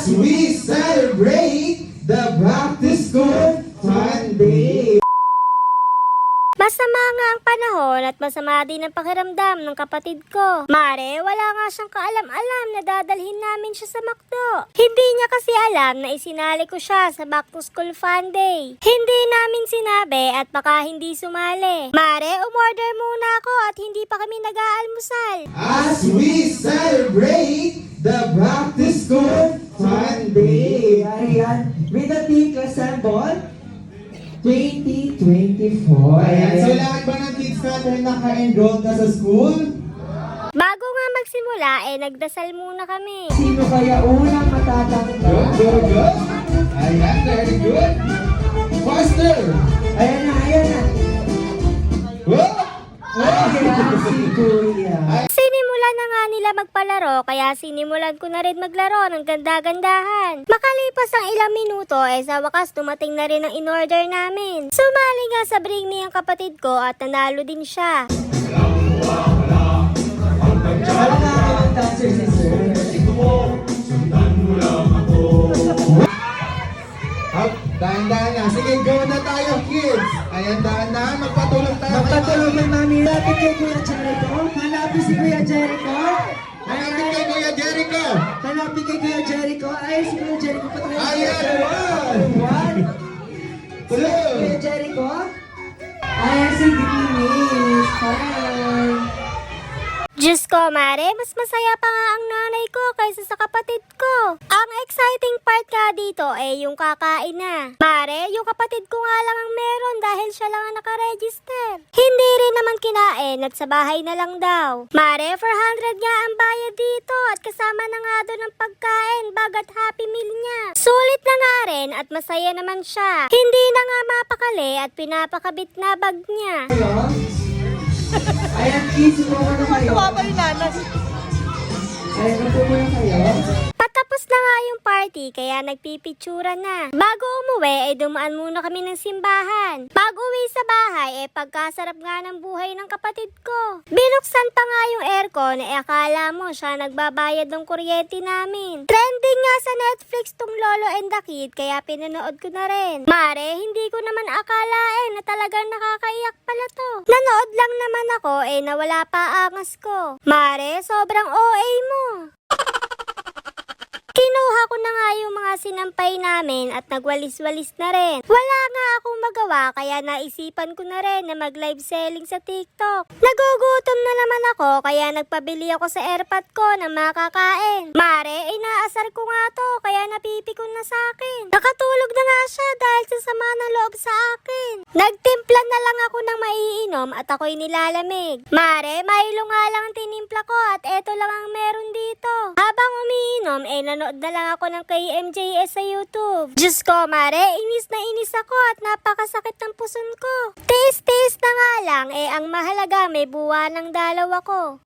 As we celebrate the back to school fun day. Masama nga ang panahon at masama din ang pakiramdam ng kapatid ko. Mare, wala nga siyang kaalam-alam na dadalhin namin siya sa McDo. Hindi niya kasi alam na isinali ko siya sa back to school fun day. Hindi namin sinabi at baka hindi sumali. Mare, umorder muna ako at hindi pa kami nag-aalmusal. As we celebrate the back to school fun day. Ayan, with the team assemble 2024. Ayan, so lahat ba ng kids natin naka-enroll na sa school? Bago nga magsimula, nagdasal muna kami. Sino kaya unang matatanggap? Good. Ayan, very good. Faster! Ayan na. Whoa! Ayan si Kuya. Sinimulan na nga nila magpalaro kaya sinimulan ko na rin maglaro ng ganda-gandahan. Makalipas ang ilang minuto sa wakas dumating na rin ang in-order namin. Sumali nga sa Bring Me ang kapatid ko at nanalo din siya. Wala nga ako ang dancer si Sir. Dahan-dahan na. Sige, go na tayo, kids. Ayan, dahan-dahan. Magpatulong tayo. Magpatulong ng mami. Lapit kay Kuya Jericho. Hanapin si Kuya Jericho. Hanapin kay Kuya Jericho. Hanapin kay Kuya Jericho. Ay, si Kuya Jericho patry. Ayan, One. Kuya Jericho. Ayan si Grimis. Hi. Diyos ko, Mare, mas masaya pa nga ang nanay ko kaysa sa kapatid ko. Ang exciting part ka dito yung kakain na. Mare, yung kapatid ko nga lang ang meron dahil siya lang ang nakaregister. Hindi rin naman kinain at sa bahay na lang daw. Mare, 400 nga ang bayad dito at kasama na nga doon ang pagkain bagat happy meal niya. Sulit na nga rin at masaya naman siya. Hindi na nga mapakali at pinapakabit na bag niya. Ayan, kids, upo na kayo. Ayan, upo na kayo. Patapos na nga yung party kaya nagpipitsura na. Bago umuwi dumaan muna kami ng simbahan. Pag uwi sa bahay pagkasarap nga ng buhay ng kapatid ko. Binuksan pa nga yung aircon akala mo siya nagbabayad ng kuryente namin. Trending nga sa Netflix tong Lolo and the Kid kaya pinanood ko na rin. Mare, hindi ko naman akalain na talagang nakakaiyak pala to. Nanood lang naman ako nawala pa angas ko. Mare, sobrang OA mo. Kinuha ko na nga yung mga sinampay namin at nagwalis-walis na rin. Wala nga akong magawa kaya naisipan ko na rin na mag-live selling sa TikTok. Nagugutom na naman ako kaya nagpabili ako sa airpot ko ng makakain. Mare, inaasar ko nga to kaya napipikon na sa akin. Nakatulog na nga siya dahil sa sama ng loob sa akin. Nagtimpla na lang ako ng maiinom at ako'y nilalamig. Mare, Milo nga lang ang tinimpla ko at eto lang ang meron dito. Habang umiinom nanood na lang ako ng KMJS sa YouTube. Diyos ko, Mare, inis na inis ako at napakasakit ng puson ko. Tiis-tiis na nga lang ang mahalaga may buwa ng dalaw ako.